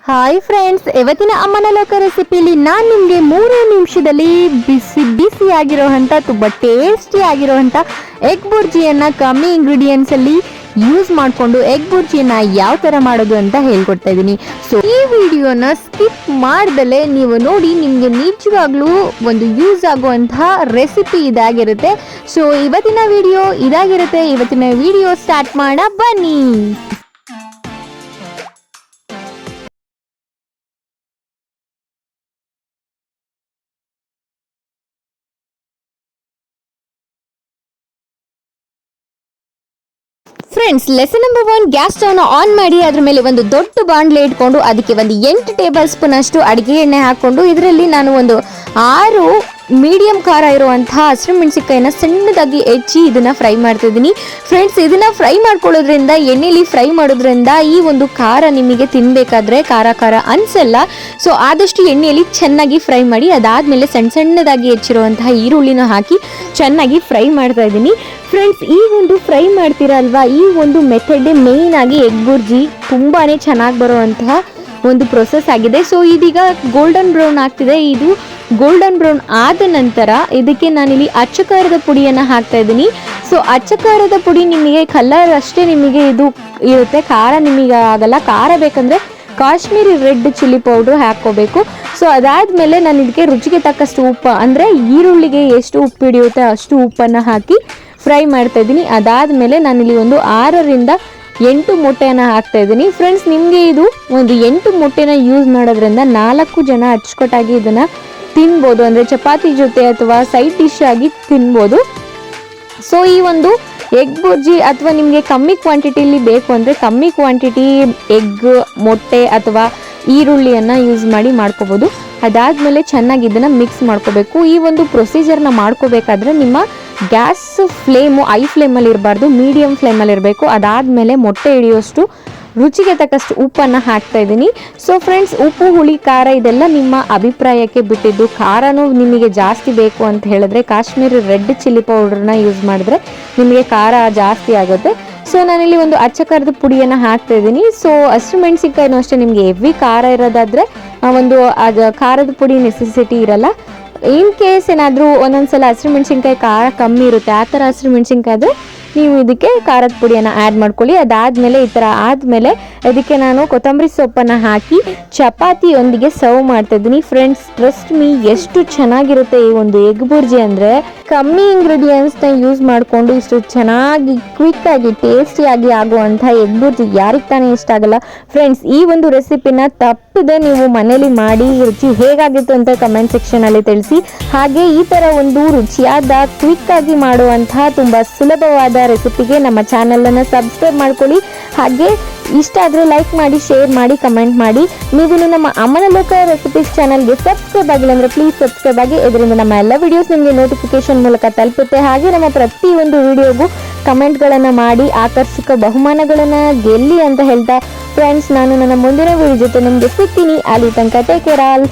Hi friends, ಇವತ್ತಿನ ಅಮ್ಮನ ಲೋಕ ರೆಸಿಪಿಲಿ ನಾನು ನಿಮಗೆ 3 ನಿಮಿಷದಲ್ಲಿ ಬಿಸಿ ಆಗಿರೋವಂಥ ತುಂಬ ಟೇಸ್ಟಿ ಆಗಿರೋವಂಥ ಎಗ್ ಬುರ್ಜಿಯನ್ನು ಕಮ್ಮಿ ಇಂಗ್ರೀಡಿಯೆಂಟ್ಸಲ್ಲಿ ಯೂಸ್ ಮಾಡಿಕೊಂಡು ಎಗ್ ಬುರ್ಜಿಯನ್ನು ಯಾವ ಥರ ಮಾಡೋದು ಅಂತ ಹೇಳ್ಕೊಡ್ತಾ ಇದ್ದೀನಿ. ಸೊ ಈ ವಿಡಿಯೋನ ಸ್ಕಿಪ್ ಮಾಡ್ದಲೇ ನೀವು ನೋಡಿ, ನಿಮಗೆ ನಿಜವಾಗ್ಲೂ ಒಂದು ಯೂಸ್ ಆಗುವಂತಹ ರೆಸಿಪಿ ಇದಾಗಿರುತ್ತೆ. ಸೊ ಇವತ್ತಿನ ವಿಡಿಯೋ ಇದಾಗಿರುತ್ತೆ. ಇವತ್ತಿನ ವಿಡಿಯೋ ಸ್ಟಾರ್ಟ್ ಮಾಡ ಬನ್ನಿ. ಫ್ರೆಂಡ್ಸ್, ಲೆಸನ್ ನಂಬರ್ 1, ಗ್ಯಾಸ್ ಸ್ಟವ್ನ ಆನ್ ಮಾಡಿ ಅದ್ರ ಮೇಲೆ ಒಂದು ದೊಡ್ಡ ಬಾಣಲೆ ಇಟ್ಕೊಂಡು ಅದಕ್ಕೆ ಒಂದು 8 ಟೇಬಲ್ ಸ್ಪೂನ್ ಅಷ್ಟು ಅಡುಗೆ ಎಣ್ಣೆ ಹಾಕ್ಕೊಂಡು ಇದರಲ್ಲಿ ನಾನು ಒಂದು 6 ಮೀಡಿಯಂ ಖಾರ ಇರುವಂತಹ ಹಸಿರು ಮೆಣಸಿನಕಾಯಿನ ಸಣ್ಣದಾಗಿ ಹೆಚ್ಚಿ ಇದನ್ನ ಫ್ರೈ ಮಾಡ್ತಾ ಇದ್ದೀನಿ. ಫ್ರೆಂಡ್ಸ್, ಇದನ್ನ ಫ್ರೈ ಮಾಡ್ಕೊಳ್ಳೋದ್ರಿಂದ, ಎಣ್ಣೆಲಿ ಫ್ರೈ ಮಾಡೋದ್ರಿಂದ ಈ ಒಂದು ಖಾರ ನಿಮಗೆ ತಿನ್ನಬೇಕಾದ್ರೆ ಖಾರ ಅನ್ಸಲ್ಲ. ಸೊ ಆದಷ್ಟು ಎಣ್ಣೆಯಲ್ಲಿ ಚೆನ್ನಾಗಿ ಫ್ರೈ ಮಾಡಿ. ಅದಾದಮೇಲೆ ಸಣ್ಣದಾಗಿ ಹೆಚ್ಚಿರುವಂತಹ ಈರುಳ್ಳಿನ ಹಾಕಿ ಚೆನ್ನಾಗಿ ಫ್ರೈ ಮಾಡ್ತಾ ಇದ್ದೀನಿ. ಫ್ರೆಂಡ್ಸ್, ಈ ಒಂದು ಫ್ರೈ ಮಾಡ್ತೀರಲ್ವಾ, ಈ ಒಂದು ಮೆಥಡ್ ಮೇಯ್ನ್ ಆಗಿ ಎಗ್ ಬುರ್ಜಿ ತುಂಬಾ ಚೆನ್ನಾಗಿ ಬರುವಂತಹ ಒಂದು ಪ್ರೊಸೆಸ್ ಆಗಿದೆ. ಸೊ ಇದೀಗ ಗೋಲ್ಡನ್ ಬ್ರೌನ್ ಆಗ್ತಿದೆ. ಇದು ಗೋಲ್ಡನ್ ಬ್ರೌನ್ ಆದ ನಂತರ ಇದಕ್ಕೆ ನಾನಿಲ್ಲಿ ಅಚ್ಚ ಖಾರದ ಪುಡಿಯನ್ನು ಹಾಕ್ತಾ ಇದ್ದೀನಿ. ಸೊ ಅಚ್ಚ ಖಾರದ ಪುಡಿ ನಿಮಗೆ ಕಲರ್ ಅಷ್ಟೇ ನಿಮಗೆ ಇದು ಇರುತ್ತೆ, ಖಾರ ನಿಮಗೆ ಆಗಲ್ಲ. ಖಾರ ಬೇಕಂದರೆ ಕಾಶ್ಮೀರಿ ರೆಡ್ ಚಿಲ್ಲಿ ಪೌಡ್ರು ಹಾಕ್ಕೋಬೇಕು. ಸೊ ಅದಾದಮೇಲೆ ನಾನು ಇದಕ್ಕೆ ರುಚಿಗೆ ತಕ್ಕಷ್ಟು ಉಪ್ಪು, ಅಂದರೆ ಈರುಳ್ಳಿಗೆ ಎಷ್ಟು ಉಪ್ಪು ಹಿಡಿಯುತ್ತೆ ಅಷ್ಟು ಉಪ್ಪನ್ನು ಹಾಕಿ ಫ್ರೈ ಮಾಡ್ತಾ ಇದ್ದೀನಿ. ಅದಾದಮೇಲೆ ನಾನಿಲ್ಲಿ ಒಂದು 6ರಿಂದ 8 ಮೊಟ್ಟೆಯನ್ನು ಹಾಕ್ತಾ ಇದ್ದೀನಿ. ಫ್ರೆಂಡ್ಸ್, ನಿಮಗೆ ಇದು ಒಂದು 8 ಮೊಟ್ಟೆನ ಯೂಸ್ ಮಾಡೋದ್ರಿಂದ 4 ಜನ ಅಚ್ಚುಕಟ್ಟಾಗಿ ಇದನ್ನು ತಿನ್ಬೋದು, ಅಂದರೆ ಚಪಾತಿ ಜೊತೆ ಅಥವಾ ಸೈಡ್ ಡಿಶ್ ಆಗಿ ತಿನ್ಬೋದು. ಸೊ ಈ ಒಂದು ಎಗ್ ಬುರ್ಜಿ ಅಥವಾ ನಿಮಗೆ ಕಮ್ಮಿ ಕ್ವಾಂಟಿಟಿಲಿ ಬೇಕು ಅಂದರೆ ಕಮ್ಮಿ ಕ್ವಾಂಟಿಟಿ ಎಗ್, ಮೊಟ್ಟೆ ಅಥವಾ ಈರುಳ್ಳಿಯನ್ನು ಯೂಸ್ ಮಾಡಿ ಮಾಡ್ಕೋಬೋದು. ಅದಾದಮೇಲೆ ಚೆನ್ನಾಗಿ ಇದನ್ನು ಮಿಕ್ಸ್ ಮಾಡ್ಕೋಬೇಕು. ಈ ಒಂದು ಪ್ರೊಸೀಜರ್ನ ಮಾಡ್ಕೋಬೇಕಾದ್ರೆ ನಿಮ್ಮ ಗ್ಯಾಸ್ ಫ್ಲೇಮು ಐ ಫ್ಲೇಮಲ್ಲಿ ಇರಬಾರ್ದು, ಮೀಡಿಯಮ್ ಫ್ಲೇಮಲ್ಲಿ ಇರಬೇಕು. ಅದಾದಮೇಲೆ ಮೊಟ್ಟೆ ಹಿಡಿಯೋಷ್ಟು ರುಚಿಗೆ ತಕ್ಕಷ್ಟು ಉಪ್ಪನ್ನು ಹಾಕ್ತಾ ಇದ್ದೀನಿ. ಸೊ ಫ್ರೆಂಡ್ಸ್, ಉಪ್ಪು, ಹುಳಿ, ಖಾರ ಇದೆಲ್ಲ ನಿಮ್ಮ ಅಭಿಪ್ರಾಯಕ್ಕೆ ಬಿಟ್ಟಿದ್ದು. ಖಾರನೂ ನಿಮಗೆ ಜಾಸ್ತಿ ಬೇಕು ಅಂತ ಹೇಳಿದ್ರೆ ಕಾಶ್ಮೀರಿ ರೆಡ್ ಚಿಲ್ಲಿ ಪೌಡ್ರನ್ನ ಯೂಸ್ ಮಾಡಿದ್ರೆ ನಿಮಗೆ ಖಾರ ಜಾಸ್ತಿ ಆಗುತ್ತೆ. ಸೊ ನಾನಿಲ್ಲಿ ಒಂದು ಅಚ್ಚ ಖಾರದ ಪುಡಿಯನ್ನು ಹಾಕ್ತಾ ಇದ್ದೀನಿ. ಸೊ ಹಸಿರು ಮೆಣಸಿನ್ಕಾಯಿನೂ ಅಷ್ಟೇ, ನಿಮಗೆ ಹೆವಿ ಖಾರ ಇರೋದಾದರೆ ಒಂದು ಅದು ಖಾರದ ಪುಡಿ ನೆಸೆಸಿಟಿ ಇರಲ್ಲ. ಇನ್ ಕೇಸ್ ಏನಾದರೂ ಒಂದೊಂದ್ಸಲ ಹಸಿರು ಮೆಣಸಿನ್ಕಾಯಿ ಖಾರ ಕಮ್ಮಿ ಇರುತ್ತೆ, ಆ ಥರ ಹಸಿರು ಮೆಣಸಿನ್ಕಾಯಿ ಆದರೆ ನೀವು ಇದಕ್ಕೆ ಖಾರದ ಪುಡಿಯನ್ನು ಆ್ಯಡ್ ಮಾಡ್ಕೊಳ್ಳಿ. ಅದಾದಮೇಲೆ ಈ ಥರ ಆದಮೇಲೆ ಇದಕ್ಕೆ ನಾನು ಕೊತ್ತಂಬರಿ ಸೊಪ್ಪನ್ನು ಹಾಕಿ ಚಪಾತಿಯೊಂದಿಗೆ ಸರ್ವ್ ಮಾಡ್ತಾ ಇದ್ದೀನಿ. ಫ್ರೆಂಡ್ಸ್, ಟ್ರಸ್ಟ್ ಮೀ, ಎಷ್ಟು ಚೆನ್ನಾಗಿರುತ್ತೆ ಈ ಒಂದು ಎಗ್ ಬುರ್ಜಿ ಅಂದರೆ. ಕಮ್ಮಿ ಇಂಗ್ರೀಡಿಯೆಂಟ್ಸ್ನ ಯೂಸ್ ಮಾಡಿಕೊಂಡು ಇಷ್ಟು ಚೆನ್ನಾಗಿ ಕ್ವಿಕ್ಕಾಗಿ ಟೇಸ್ಟಿಯಾಗಿ ಆಗುವಂಥ ಎಗ್ ಬುರ್ಜಿ ಯಾರಿಗೆ ತಾನೇ ಇಷ್ಟ ಆಗಲ್ಲ. ಫ್ರೆಂಡ್ಸ್, ಈ ಒಂದು ರೆಸಿಪಿನ ತಪ್ಪದೆ ನೀವು ಮನೇಲಿ ಮಾಡಿ ರುಚಿ ಹೇಗಾಗಿತ್ತು ಅಂತ ಕಮೆಂಟ್ ಸೆಕ್ಷನಲ್ಲಿ ತಿಳಿಸಿ. ಹಾಗೆ ಈ ಥರ ಒಂದು ರುಚಿಯಾದ ಕ್ವಿಕ್ಕಾಗಿ ಮಾಡುವಂತಹ ತುಂಬ ಸುಲಭವಾದ ರೆಸಿಪಿಗೆ ನಮ್ಮ ಚಾನಲನ್ನು ಸಬ್ಸ್ಕ್ರೈಬ್ ಮಾಡ್ಕೊಳ್ಳಿ. ಹಾಗೆ ಇಷ್ಟ ಆದರೆ ಲೈಕ್ ಮಾಡಿ, ಶೇರ್ ಮಾಡಿ, ಕಮೆಂಟ್ ಮಾಡಿ. ನೀವು ನಮ್ಮ ಅಮ್ಮನ ಲೋಕ ರೆಸಿಪೀಸ್ ಚಾನಲ್ಗೆ ಸಬ್ಸ್ಕ್ರೈಬ್ ಆಗಿಲ್ಲ ಅಂದರೆ ಪ್ಲೀಸ್ ಸಬ್ಸ್ಕ್ರೈಬ್ ಆಗಿ. ಇದರಿಂದ ನಮ್ಮ ಎಲ್ಲ ವಿಡಿಯೋಸ್ ನಿಮಗೆ ನೋಟಿಫಿಕೇಶನ್ ಮೂಲಕ ತಲುಪುತ್ತೆ. ಹಾಗೆ ನಮ್ಮ ಪ್ರತಿಯೊಂದು ವಿಡಿಯೋಗೂ ಕಮೆಂಟ್ಗಳನ್ನು ಮಾಡಿ ಆಕರ್ಷಕ ಬಹುಮಾನಗಳನ್ನು ಗೆಲ್ಲಿ ಅಂತ ಹೇಳ್ತಾ, ಫ್ರೆಂಡ್ಸ್, ನಾನು ನನ್ನ ಮುಂದಿನ ವಿಡಿಯೋ ಜೊತೆ ನಿಮಗೆ ಸಿಗ್ತೀನಿ. ಅಲ್ಲಿ ತನಕ ಟೇಕ್ ಕೇರ್ ಆಲ್.